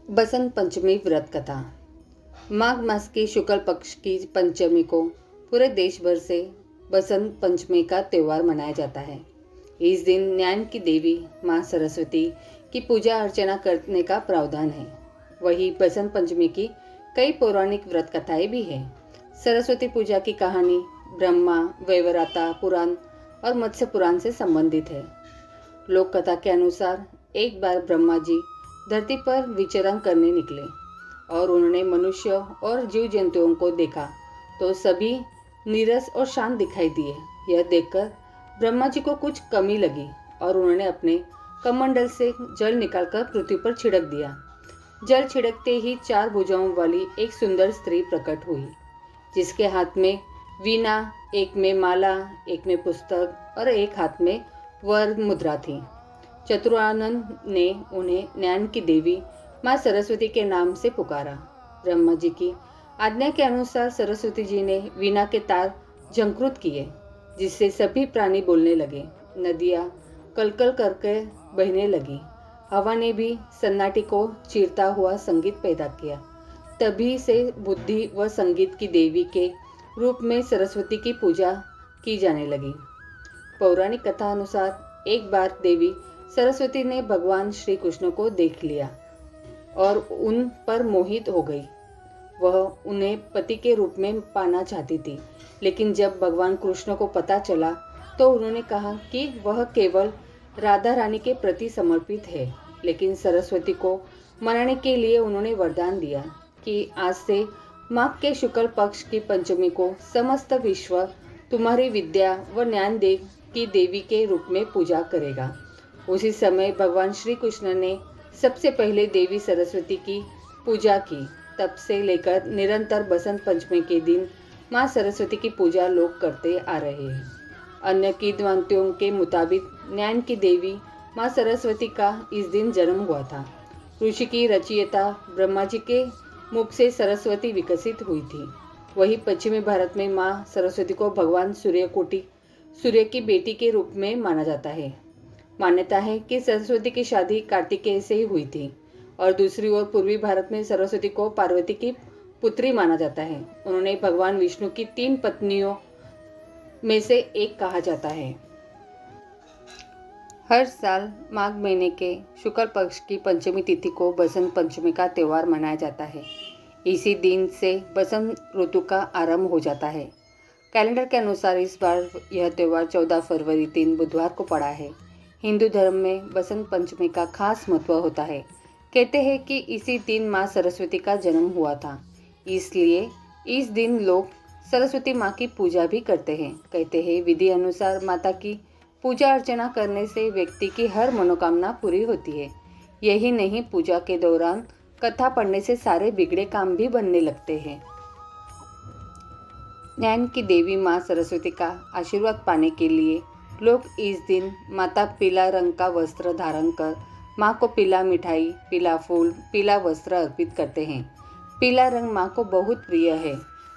बसंत पंचमी व्रत कथा। माघ मास की शुक्ल पक्ष की पंचमी को पूरे देश भर से बसंत पंचमी का त्यौहार मनाया जाता है। इस दिन ज्ञान की देवी माँ सरस्वती की पूजा अर्चना करने का प्रावधान है। वही बसंत पंचमी की कई पौराणिक व्रत कथाएं भी हैं। सरस्वती पूजा की कहानी ब्रह्मा, वैवराता पुराण और मत्स्य पुराण से संबंधित है। लोक कथा के अनुसार एक बार ब्रह्मा जी धरती पर विचरण करने निकले और उन्होंने मनुष्य और जीव जंतुओं को देखा तो सभी नीरस और शांत दिखाई दिए। यह देखकर ब्रह्मा जी को कुछ कमी लगी और उन्होंने अपने कमंडल से जल निकालकर पृथ्वी पर छिड़क दिया। जल छिड़कते ही 4 भुजाओं वाली एक सुंदर स्त्री प्रकट हुई, जिसके हाथ में वीणा, एक में माला, एक में पुस्तक और एक हाथ में वर मुद्रा थी। चतुरानंद ने उन्हें ज्ञान की देवी माँ सरस्वती के नाम से पुकारा। ब्रह्मा जी की आज्ञा के अनुसार सरस्वती जी ने वीणा के तार झंकृत किए, जिससे सभी प्राणी बोलने लगे। नदियाँ कलकल करके बहने लगी। हवा ने भी सन्नाटे को चीरता हुआ संगीत पैदा किया। तभी से बुद्धि व संगीत की देवी के रूप में सरस्वती की पूजा की जाने लगी। पौराणिक कथा अनुसार एक बार देवी सरस्वती ने भगवान श्री कृष्ण को देख लिया और उन पर मोहित हो गई। वह उन्हें पति के रूप में पाना चाहती थी, लेकिन जब भगवान कृष्ण को पता चला तो उन्होंने कहा कि वह केवल राधा रानी के प्रति समर्पित है। लेकिन सरस्वती को मनाने के लिए उन्होंने वरदान दिया कि आज से माघ के शुक्ल पक्ष की पंचमी को समस्त विश्व तुम्हारी विद्या व ज्ञान की देवी के रूप में पूजा करेगा। उसी समय भगवान श्री कृष्ण ने सबसे पहले देवी सरस्वती की पूजा की। तब से लेकर निरंतर बसंत पंचमी के दिन माँ सरस्वती की पूजा लोग करते आ रहे हैं। अन्य किंवदंतियों के मुताबिक ज्ञान की देवी माँ सरस्वती का इस दिन जन्म हुआ था। ऋषि की रचयिता ब्रह्मा जी के मुख से सरस्वती विकसित हुई थी। वही पश्चिमी भारत में माँ सरस्वती को भगवान सूर्य की बेटी के रूप में माना जाता है। मान्यता है कि सरस्वती की शादी कार्तिकेय से ही हुई थी और दूसरी ओर पूर्वी भारत में सरस्वती को पार्वती की पुत्री माना जाता है। उन्होंने भगवान विष्णु की 3 पत्नियों में से एक कहा जाता है। हर साल माघ महीने के शुक्ल पक्ष की पंचमी तिथि को बसंत पंचमी का त्यौहार मनाया जाता है। इसी दिन से बसंत ऋतु का आरंभ हो जाता है। कैलेंडर के अनुसार इस बार यह त्यौहार 14 फरवरी 3 बुधवार को पड़ा है। हिंदू धर्म में बसंत पंचमी का खास महत्व होता है। कहते हैं कि इसी दिन माँ सरस्वती का जन्म हुआ था, इसलिए इस दिन लोग सरस्वती माँ की पूजा भी करते हैं। कहते हैं विधि अनुसार माता की पूजा अर्चना करने से व्यक्ति की हर मनोकामना पूरी होती है। यही नहीं, पूजा के दौरान कथा पढ़ने से सारे बिगड़े काम भी बनने लगते हैं। ज्ञान की देवी माँ सरस्वती का आशीर्वाद पाने के लिए लोग इस दिन माता पीला रंग का वस्त्र धारण कर माँ को पीला मिठाई, पीला फूल, पीला वस्त्र अर्पित करते हैं। पीला रंग माँ को बहुत प्रिय है।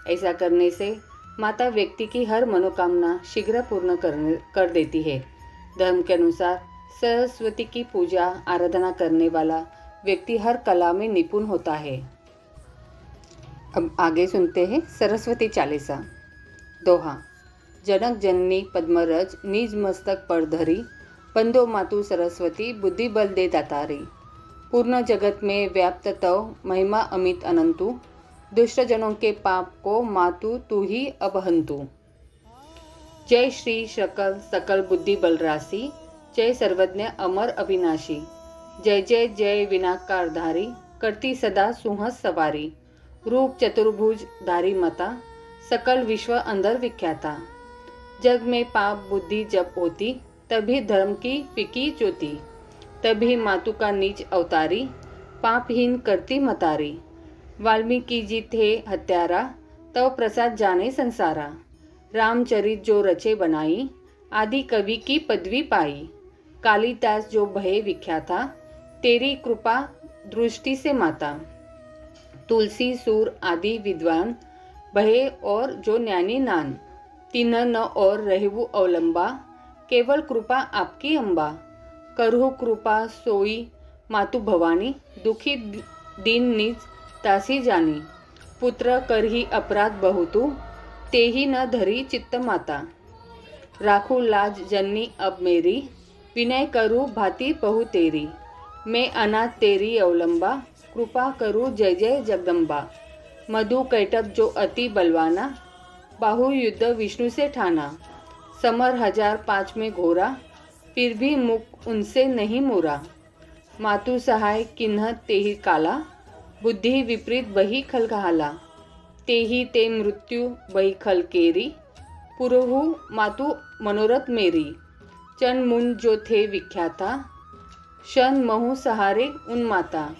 ऐसा करने से माता व्यक्ति की हर मनोकामना शीघ्र पूर्ण कर देती है। धर्म के अनुसार सरस्वती की पूजा आराधना करने वाला व्यक्ति हर कला में निपुण होता है। अब आगे सुनते हैं सरस्वती चालीसा। दोहा। जनक जननी पद्मरज निज मस्तक पर धरी, बंदो मातु सरस्वती बुद्धि बल दे दातारी। पूर्ण जगत में व्याप्त तव महिमा अमित अनंतु, दुष्ट जनों के पाप को मातु तू ही अपहंतु। जय श्री सकल बुद्धि बल राशि, जय सर्वज्ञ अमर अविनाशी। जय जय जय विनाकारधारी, करती सदा सुहस सवारी। रूप चतुर्भुज धारी मता, सकल विश्व अंदर विख्याता। जग में पाप बुद्धि जब होती, तभी धर्म की फिकी ज्योति। तभी मातु का नीच अवतारी, पापहीन करती मतारी। वाल्मीकि जी थे हत्यारा, तव प्रसाद जाने संसारा। रामचरित जो रचे बनाई, आदि कवि की पदवी पाई। कालिदास जो भय विख्याता, तेरी कृपा दृष्टि से माता। तुलसी सूर आदि विद्वान, भय और जो ज्ञानी नान। तिन्ह न और रहु अवलंबा, केवल कृपा आपकी अम्बा। करहु कृपा सोई मातु भवानी, दुखी दीन निज तासी जानी। पुत्र करही अपराध बहुतु, तेही न धरी चित्त माता। राखू लाज जननी अब मेरी, विनय करू भांति पहु तेरी। मैं अनाथ तेरी अवलंबा, कृपा करू जय जय जगदम्बा। मधु कैटभ जो अति बलवाना, बाहु युद्ध विष्णु से ठाना। समर 1005 में घोरा, फिर भी मुख उनसे नहीं मोरा। मातु सहाय किन्ह तेहि काला, बुद्धि विपरीत बही खल कहाला। तेहि ते मृत्यु बही खल केरी, पुरहु मातु मनोरथ मेरी। चन मुन जो थे विख्याता, शन महु सहारे उन माता।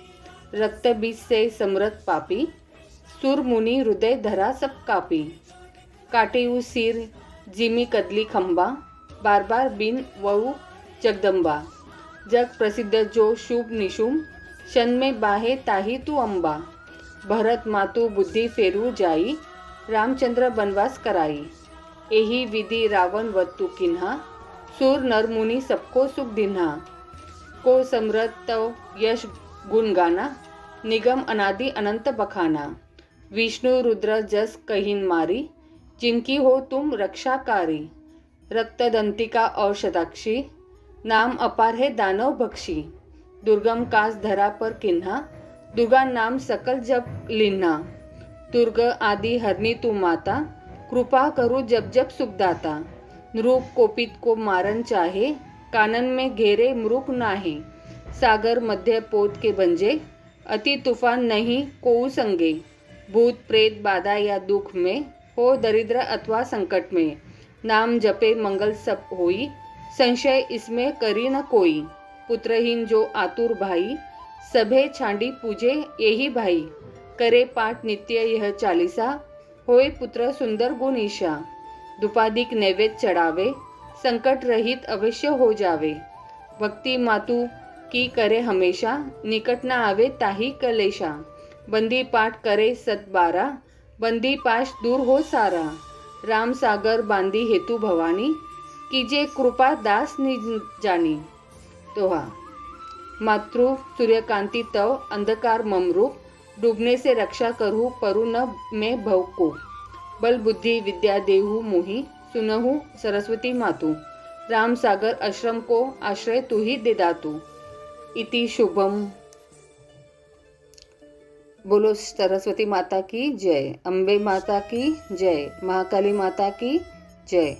रक्त बीज से समृत पापी, सुर मुनि हृदय धरा सब कापी। काटेऊ सिर जिमी कदली खंबा, बार बार बिन वहु जगदम्बा। जग प्रसिद्ध जो शुभ निशुम, शन में बाहे ताही तू अम्बा। भरत मातु बुद्धि फेरू जाई, रामचंद्र बनवास कराई। एही विधि रावण वत्तु किन्हा, सुर नर मुनि सबको सुख दिन्हा। को समृत तव यश गुण गाना, निगम अनादि अनंत बखाना। विष्णु रुद्र जस कहिन मारी, जिनकी हो तुम रक्षाकारी। रक्त दंतिका और शताक्षी, नाम अपार है दानव भक्षी। दुर्गम काज धरा पर किन्हा, दुर्गा नाम सकल जप लिन्हा। दुर्ग आदि हरनी तू माता, कृपा करू जब जब सुखदाता। नृप कोपित को मारन चाहे, कानन में घेरे मृग नाहे। सागर मध्य पोत के बंजे, अति तूफान नहीं कोऊ संगे। भूत प्रेत बाधा या दुख में, हो दरिद्र अथवा संकट में। नाम जपे मंगल सब होई, संशय इसमें करी न कोई। पुत्रहीन जो आतुर भाई, सभे छांडी पूजे यही भाई। करे पाठ नित्य यह चालीसा, होय पुत्र सुंदर गुण ईशा। दुपाधिक नैवेद्य चढ़ावे, संकट रहित अवश्य हो जावे। भक्ति मातु की करे हमेशा, निकट न आवे ताही कलेशा। बंदी पाठ करे सत 12, बंदी पाश दूर हो सारा। राम सागर बांधी हेतु भवानी, कीजे कृपा दास निज जानी। दोहा। मातृ सूर्यकांति तव अंधकार ममरूप, डूबने से रक्षा करहु परु न मैं भव को। बल बुद्धि विद्या देहु मोहि, सुनहु सरस्वती मातु। राम सागर आश्रम को आश्रय तू ही दे दातु। इति शुभम। बोलो सरस्वती माता की जय, अम्बे माता की जय, महाकाली माता की जय।